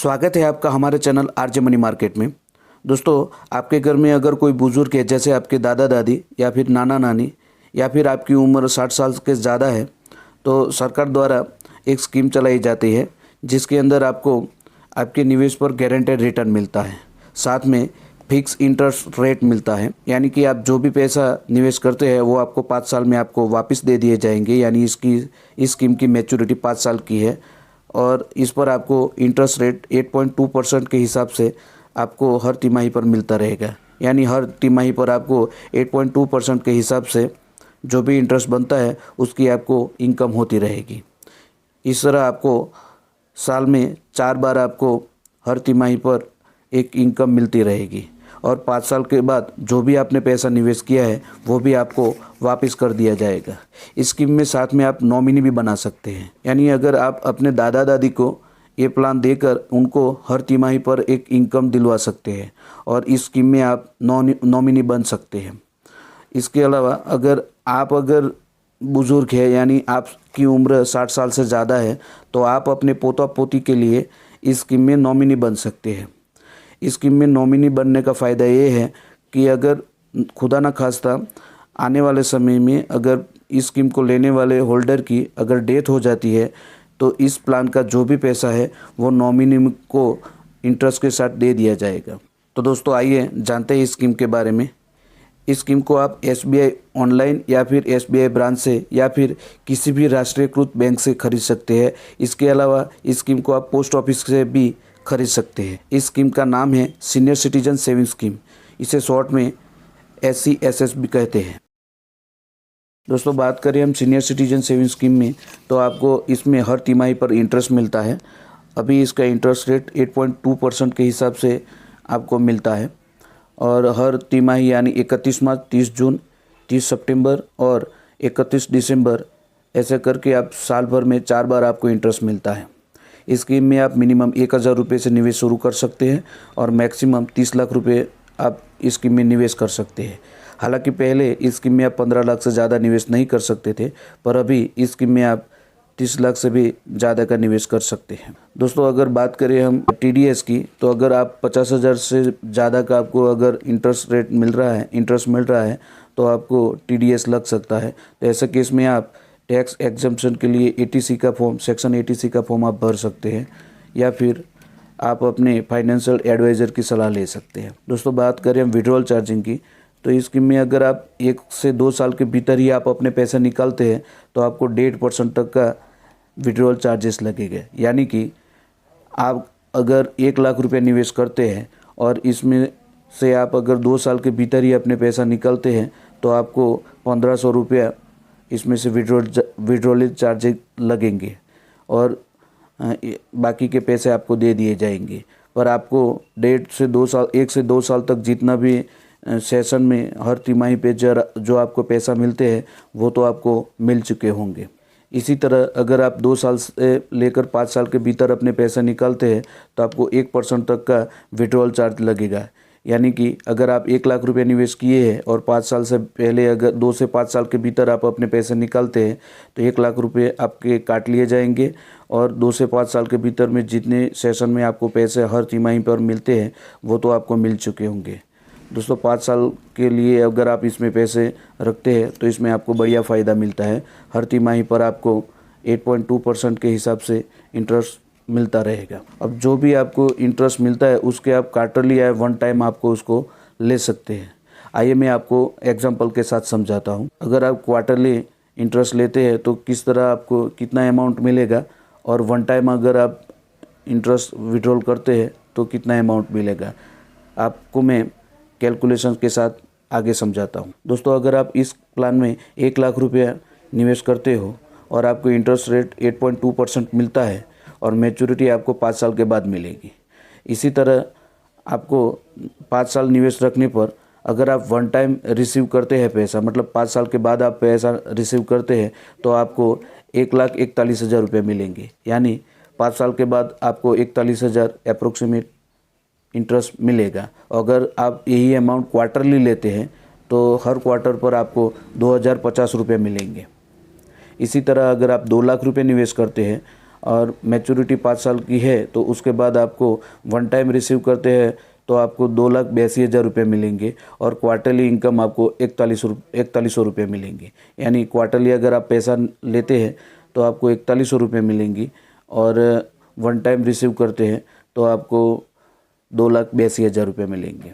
स्वागत है आपका हमारे चैनल आरजे मनी मार्केट में। दोस्तों, आपके घर में अगर कोई बुजुर्ग है, जैसे आपके दादा दादी या फिर नाना नानी या फिर आपकी उम्र 60 साल के ज़्यादा है, तो सरकार द्वारा एक स्कीम चलाई जाती है जिसके अंदर आपको आपके निवेश पर गारंटेड रिटर्न मिलता है, साथ में फिक्स इंटरेस्ट रेट मिलता है। यानी कि आप जो भी पैसा निवेश करते हैं वो आपको 5 साल में आपको वापस दे दिए जाएंगे। यानी इस स्कीम की मैच्योरिटी 5 साल की है और इस पर आपको इंटरेस्ट रेट 8.2% के हिसाब से आपको हर तिमाही पर मिलता रहेगा। यानी हर तिमाही पर आपको 8.2% के हिसाब से जो भी इंटरेस्ट बनता है उसकी आपको इनकम होती रहेगी। इस तरह आपको साल में 4 बार आपको हर तिमाही पर एक इनकम मिलती रहेगी और 5 साल के बाद जो भी आपने पैसा निवेश किया है वो भी आपको वापस कर दिया जाएगा। इस स्कीम में साथ में आप नॉमिनी भी बना सकते हैं। यानी अगर आप अपने दादा दादी को ये प्लान देकर उनको हर तिमाही पर एक इनकम दिलवा सकते हैं और इस स्कीम में आप नॉमिनी बन सकते हैं। इसके अलावा अगर बुज़ुर्ग है, यानी आपकी उम्र 60 साल से ज़्यादा है, तो आप अपने पोता पोती के लिए इस स्कीम में नॉमिनी बन सकते हैं। इस स्कीम में नॉमिनी बनने का फ़ायदा ये है कि अगर खुदा न खास्ता आने वाले समय में अगर इस स्कीम को लेने वाले होल्डर की अगर डेथ हो जाती है तो इस प्लान का जो भी पैसा है वो नॉमिनी को इंटरेस्ट के साथ दे दिया जाएगा। तो दोस्तों, आइए जानते हैं इस स्कीम के बारे में। इस स्कीम को आप SBI ऑनलाइन या फिर SBI ब्रांच से या फिर किसी भी राष्ट्रीयकृत बैंक से खरीद सकते हैं। इसके अलावा इस स्कीम को आप पोस्ट ऑफिस से भी खरीद सकते हैं। इस स्कीम का नाम है सीनियर सिटीजन सेविंग स्कीम। इसे शॉर्ट में SCSS भी कहते हैं। दोस्तों, बात करें हम सीनियर सिटीजन सेविंग स्कीम में, तो आपको इसमें हर तिमाही पर इंटरेस्ट मिलता है। अभी इसका इंटरेस्ट रेट 8.2% के हिसाब से आपको मिलता है और हर तिमाही यानी 31 मार्च, 30 जून, 30 सितंबर और 31 दिसंबर ऐसे करके आप साल भर में 4 बार आपको इंटरेस्ट मिलता है। इस स्कीम में आप मिनिमम 1000 रुपये से निवेश शुरू कर सकते हैं और मैक्सिमम 30 लाख रुपये आप इस स्कीम में निवेश कर सकते हैं। हालांकि पहले इस स्कीम में आप 15 लाख से ज़्यादा निवेश नहीं कर सकते थे, पर अभी इस स्कीम में आप 30 लाख से भी ज़्यादा का निवेश कर सकते हैं। दोस्तों, अगर बात करें हम TDS की, तो अगर आप 50,000 से ज़्यादा का आपको अगर इंटरेस्ट मिल रहा है तो आपको TDS लग सकता है। तो ऐसे केस में आप टैक्स एग्जम्पशन के लिए सेक्शन 80C का फॉर्म आप भर सकते हैं या फिर आप अपने फाइनेंशियल एडवाइज़र की सलाह ले सकते हैं। दोस्तों, बात करें हम विड्रॉल चार्जिंग की, तो इस स्कीम में अगर आप 1 से 2 साल के भीतर ही आप अपने पैसे निकालते हैं तो आपको 1.5% तक का विड्रॉल चार्जेस लगेगा। यानी कि आप अगर 1 लाख रुपये निवेश करते हैं और इसमें से आप अगर 2 साल के भीतर ही अपने पैसा निकालते हैं तो आपको 1500 रुपया इसमें से विड्रॉल चार्जेस लगेंगे और बाकी के पैसे आपको दे दिए जाएंगे। पर आपको 1 से 2 साल तक जितना भी सेशन में हर तिमाही पे जो आपको पैसा मिलते हैं वो तो आपको मिल चुके होंगे। इसी तरह अगर आप 2 साल से लेकर 5 साल के भीतर अपने पैसा निकालते हैं तो आपको 1% तक का विड्रॉल चार्ज लगेगा। यानी कि अगर आप 1 लाख रुपये निवेश किए हैं और 5 साल से पहले अगर 2 से 5 साल के भीतर आप अपने पैसे निकालते हैं तो 1 लाख रुपये आपके काट लिए जाएंगे और 2 से 5 साल के भीतर में जितने सेशन में आपको पैसे हर तिमाही पर मिलते हैं वो तो आपको मिल चुके होंगे। दोस्तों, 5 साल के लिए अगर आप इसमें पैसे रखते हैं तो इसमें आपको बढ़िया फ़ायदा मिलता है। हर तिमाही पर आपको 8.2% के हिसाब से इंटरेस्ट मिलता रहेगा। अब जो भी आपको इंटरेस्ट मिलता है उसके आप क्वार्टरली या वन टाइम आपको उसको ले सकते हैं। आइए मैं आपको एग्जांपल के साथ समझाता हूँ। अगर आप क्वार्टरली इंटरेस्ट लेते हैं तो किस तरह आपको कितना अमाउंट मिलेगा और वन टाइम अगर आप इंटरेस्ट विड्रॉल करते हैं तो कितना अमाउंट मिलेगा, आपको मैं कैलकुलेशन के साथ आगे समझाता हूँ। दोस्तों, अगर आप इस प्लान में 1 लाख रुपया निवेश करते हो और आपको इंटरेस्ट रेट 8.2% मिलता है और मैच्योरिटी आपको 5 साल के बाद मिलेगी। इसी तरह आपको 5 साल निवेश रखने पर अगर आप वन टाइम रिसीव करते हैं पैसा, मतलब 5 साल के बाद आप पैसा रिसीव करते हैं तो आपको 1,41,000 रुपये मिलेंगे। यानी 5 साल के बाद आपको 41,000 अप्रोक्सीमेट इंटरेस्ट मिलेगा। अगर आप यही अमाउंट क्वार्टरली लेते हैं तो हर क्वार्टर पर आपको 2,050 रुपये मिलेंगे। इसी तरह अगर आप 2 लाख रुपये निवेश करते हैं और मैच्योरिटी 5 साल की है तो उसके बाद आपको वन टाइम रिसीव करते हैं तो आपको 2,82,000 रुपये मिलेंगे और क्वार्टरली इनकम आपको 4100 रुपये मिलेंगे। यानी क्वार्टरली अगर आप पैसा लेते हैं तो आपको 4100 रुपये मिलेंगी और वन टाइम रिसीव करते हैं तो आपको 2,82,000 रुपये मिलेंगे।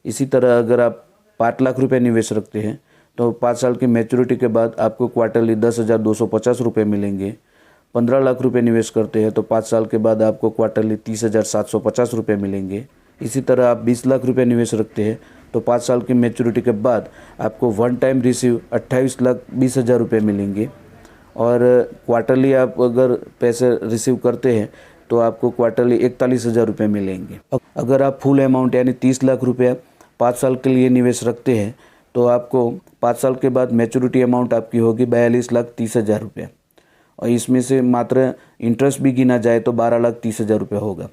इसी तरह अगर आप 5 लाख रुपये निवेश रखते हैं तो 5 साल की मैच्योरिटी के बाद आपको क्वार्टरली 10,250 रुपये मिलेंगे। 15 लाख रुपये निवेश करते हैं तो 5 साल के बाद आपको क्वार्टरली 30,750 रुपये मिलेंगे। इसी तरह आप 20 लाख रुपये निवेश रखते हैं तो 5 साल की मैच्योरिटी के बाद आपको वन टाइम रिसीव 28,20,000 रुपये मिलेंगे और क्वार्टरली आप अगर पैसे रिसीव करते हैं तो आपको क्वार्टरली 41,000 रुपये मिलेंगे। अगर आप फुल अमाउंट यानी 30 लाख रुपया 5 साल के लिए निवेश रखते हैं तो आपको 5 साल के बाद मैच्योरिटी अमाउंट आपकी होगी 42,30,000 रुपये और इसमें से मात्र इंटरेस्ट भी गिना जाए तो 12,30,000 रुपये होगा।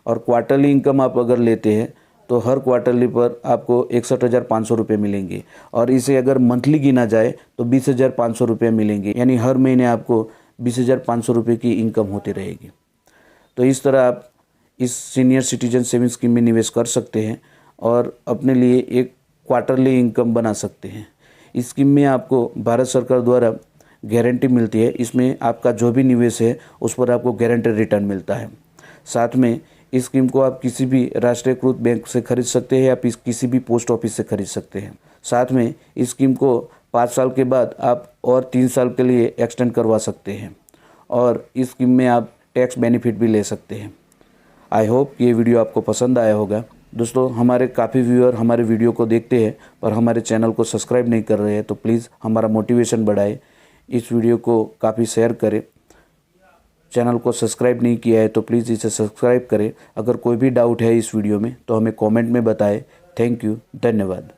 और क्वार्टरली इनकम आप अगर लेते हैं तो हर क्वार्टरली पर आपको 61,500 रुपये मिलेंगे और इसे अगर मंथली गिना जाए तो 20,500 रुपये मिलेंगे। यानी हर महीने आपको 20,500 रुपये की इनकम होती रहेगी। तो इस तरह आप इस सीनियर सिटीजन सेविंग स्कीम में निवेश कर सकते हैं और अपने लिए एक क्वार्टरली इनकम बना सकते हैं। इस स्कीम में आपको भारत सरकार द्वारा गारंटी मिलती है। इसमें आपका जो भी निवेश है उस पर आपको गारंटी रिटर्न मिलता है। साथ में इस स्कीम को आप किसी भी राष्ट्रीयकृत बैंक से खरीद सकते हैं या किसी भी पोस्ट ऑफिस से खरीद सकते हैं। साथ में इस स्कीम को 5 साल के बाद आप और 3 साल के लिए एक्सटेंड करवा सकते हैं और इस स्कीम में आप टैक्स बेनिफिट भी ले सकते हैं। आई होप ये वीडियो आपको पसंद आया होगा। दोस्तों, हमारे काफ़ी व्यूअर हमारे वीडियो को देखते हैं पर हमारे चैनल को सब्सक्राइब नहीं कर रहे हैं, तो प्लीज़ हमारा मोटिवेशन बढ़ाए, इस वीडियो को काफ़ी शेयर करें। चैनल को सब्सक्राइब नहीं किया है तो प्लीज़ इसे सब्सक्राइब करें। अगर कोई भी डाउट है इस वीडियो में तो हमें कमेंट में बताएं। थैंक यू, धन्यवाद।